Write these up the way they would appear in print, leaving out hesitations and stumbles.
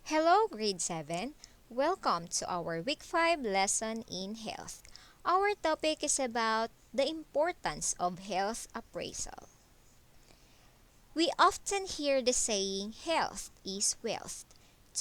Hello, grade 7. Welcome to our week 5 lesson in health. Our topic is about the importance of health appraisal. We often hear the saying, health is wealth.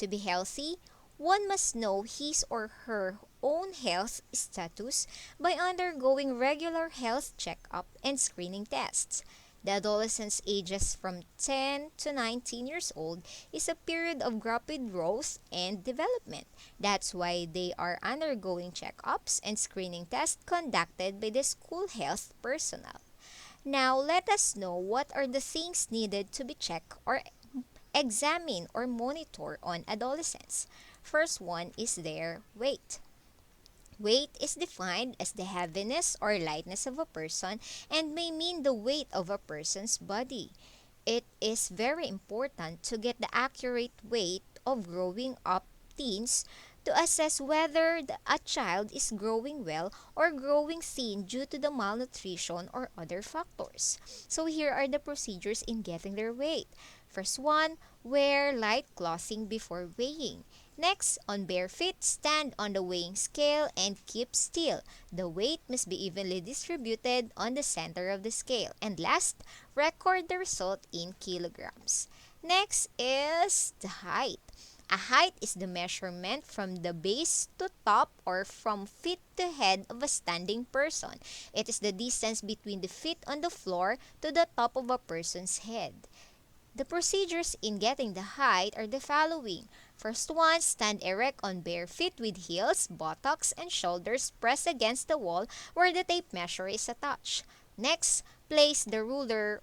To be healthy, one must know his or her own health status by undergoing regular health checkup and screening tests. The adolescence ages from 10 to 19 years old is a period of rapid growth and development. That's why they are undergoing checkups and screening tests conducted by the school health personnel. Now, let us know what are the things needed to be checked or examined or monitored on adolescents. First one is their weight. Weight is defined as the heaviness or lightness of a person and may mean the weight of a person's body. It is very important to get the accurate weight of growing up teens to assess whether a child is growing well or growing thin due to the malnutrition or other factors. So here are the procedures in getting their weight. First one, wear light clothing before weighing. Next, on bare feet, stand on the weighing scale and keep still. The weight must be evenly distributed on the center of the scale. And last, record the result in kilograms. Next is the height. A height is the measurement from the base to top or from feet to head of a standing person. It is the distance between the feet on the floor to the top of a person's head. The procedures in getting the height are the following. First one, stand erect on bare feet with heels, buttocks, and shoulders pressed against the wall where the tape measure is attached. Next, place the ruler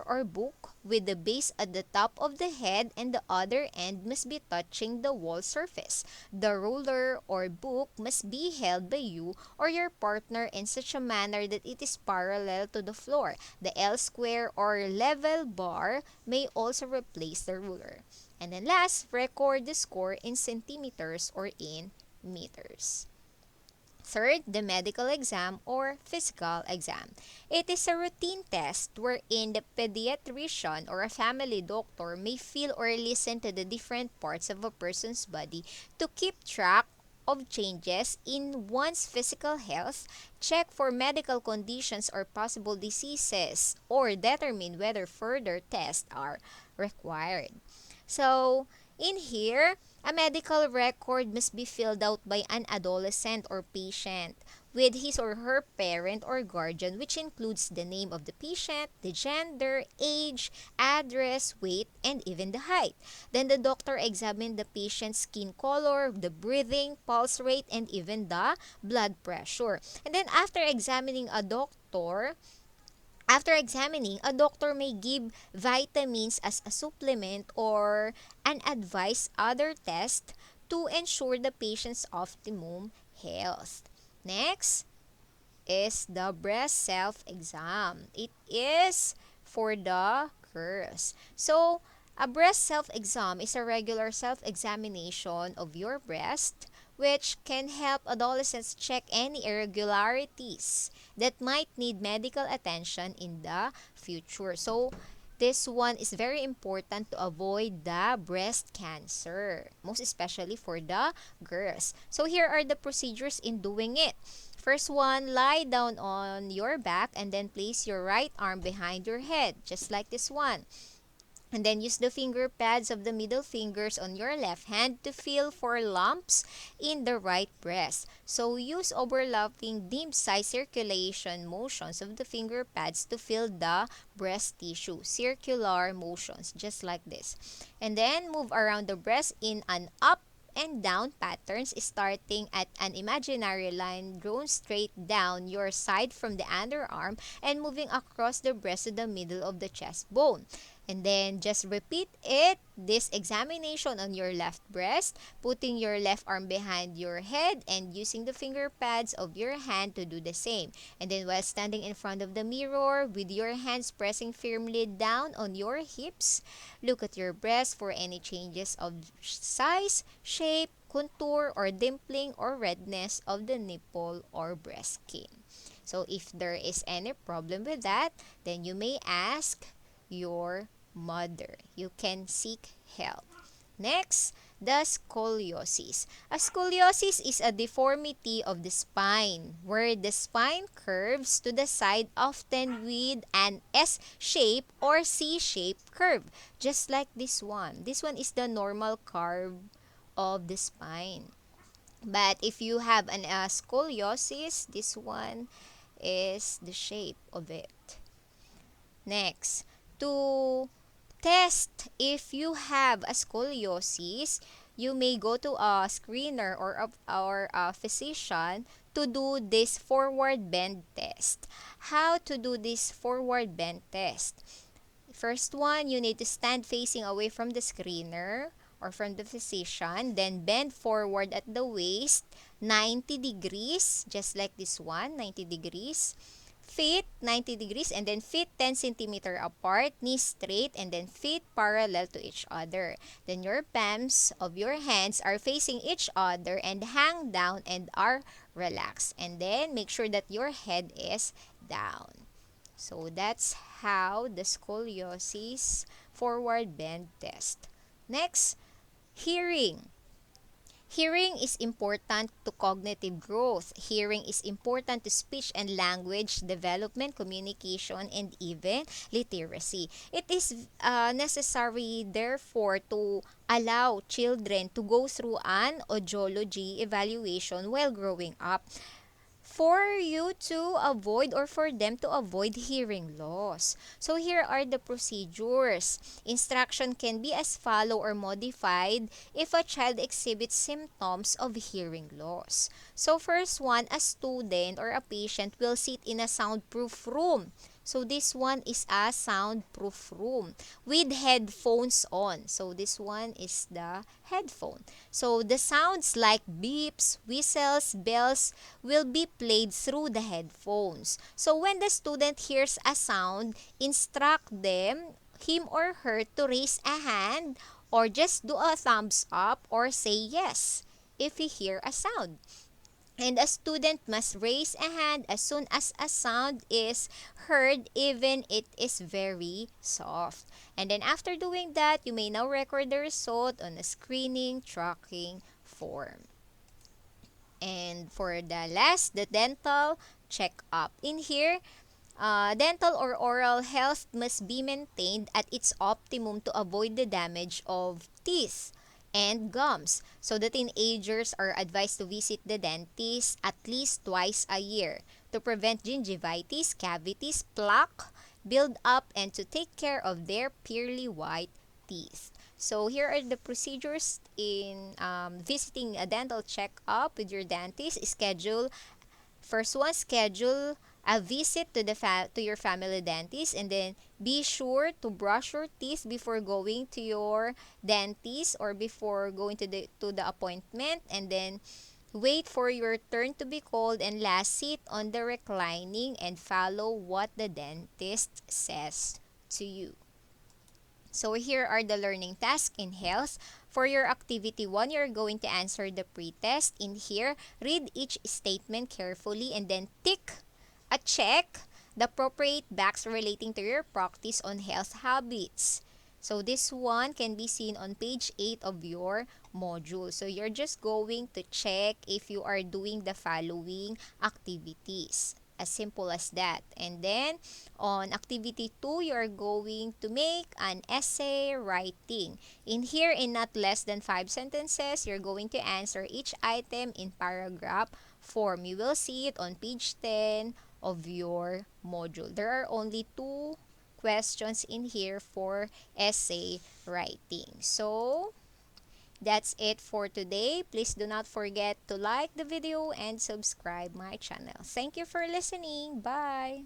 or book with the base at the top of the head and the other end must be touching the wall surface. The ruler or book must be held by you or your partner in such a manner that it is parallel to the floor. The L square or level bar may also replace the ruler. And then last, record the score in centimeters or in meters. Third, the medical exam or physical exam. It is a routine test wherein the pediatrician or a family doctor may feel or listen to the different parts of a person's body to keep track of changes in one's physical health, check for medical conditions or possible diseases, or determine whether further tests are required. So, in here, a medical record must be filled out by an adolescent or patient with his or her parent or guardian, which includes the name of the patient, the gender, age, address, weight, and even the height. Then the doctor examined the patient's skin color, the breathing, pulse rate, and even the blood pressure. And then after examining, a doctor may give vitamins as a supplement or an advise other test to ensure the patient's optimum health. Next is the breast self-exam. It is for the girls. So, a breast self-exam is a regular self-examination of your breast which can help adolescents check any irregularities that might need medical attention in the future. So, this one is very important to avoid the breast cancer, most especially for the girls. So, here are the procedures in doing it. First one, lie down on your back and then place your right arm behind your head, just like this one. And then use the finger pads of the middle fingers on your left hand to feel for lumps in the right breast. So use overlapping dim-sized circulation motions of the finger pads to feel the breast tissue. Circular motions, just like this. And then move around the breast in an up and down patterns starting at an imaginary line drawn straight down your side from the underarm and moving across the breast to the middle of the chest bone. And then just repeat this examination on your left breast, putting your left arm behind your head and using the finger pads of your hand to do the same. And then while standing in front of the mirror with your hands pressing firmly down on your hips, look at your breast for any changes of size, shape, contour, or dimpling or redness of the nipple or breast skin. So if there is any problem with that, then you may ask your mother. You can seek help. Next, the scoliosis. A scoliosis is a deformity of the spine where the spine curves to the side, often with an S shape or C shaped curve, just like this one. This one is the normal curve of the spine. But if you have an scoliosis, this one is the shape of it. Next, to test if you have a scoliosis, you may go to a screener or a physician to do this forward bend test. How to do this forward bend test? First one, you need to stand facing away from the screener or from the physician, then bend forward at the waist 90 degrees, just like this one, 90 degrees. Feet 90 degrees, and then feet 10 centimeter apart, knees straight, and then feet parallel to each other. Then your palms of your hands are facing each other and hang down and are relaxed. And then make sure that your head is down. So that's how the scoliosis forward bend test. Next, hearing. Hearing is important to cognitive growth. Hearing is important to speech and language development, communication, and even literacy. It is necessary, therefore, to allow children to go through an audiology evaluation while growing up, for you to avoid or for them to avoid hearing loss. So here are the procedures. Instruction can be as follow or modified if a child exhibits symptoms of hearing loss. So first one, a student or a patient will sit in a soundproof room. So this one is a soundproof room with headphones on. So this one is the headphone. So the sounds like beeps, whistles, bells will be played through the headphones. So when the student hears a sound, instruct him or her to raise a hand or just do a thumbs up or say yes if he hear a sound. And a student must raise a hand as soon as a sound is heard, even it is very soft. And then after doing that, you may now record the result on a screening tracking form. And for the last, the dental checkup. In here, dental or oral health must be maintained at its optimum to avoid the damage of teeth and gums. So the teenagers are advised to visit the dentist at least twice a year to prevent gingivitis, cavities, plaque build up, and to take care of their pearly white teeth. So here are the procedures in visiting a dental checkup with your dentist. First one, schedule a visit to to your family dentist, and then be sure to brush your teeth before going to your dentist or before going to the appointment, and then wait for your turn to be called, and last, sit on the reclining and follow what the dentist says to you. So here are the learning tasks in health. For your activity 1, you're going to answer the pre-test. In here, read each statement carefully and then tick a check the appropriate box relating to your practice on health habits. So this one can be seen on page 8 of your module. So you're just going to check if you are doing the following activities. As simple as that. And then on activity 2, you're going to make an essay writing. In here, in not less than 5 sentences, you're going to answer each item in paragraph form. You will see it on page 10 of your module. There are only 2 questions in here for essay writing. So that's it for today. Please do not forget to like the video and subscribe my channel. Thank you for listening. Bye!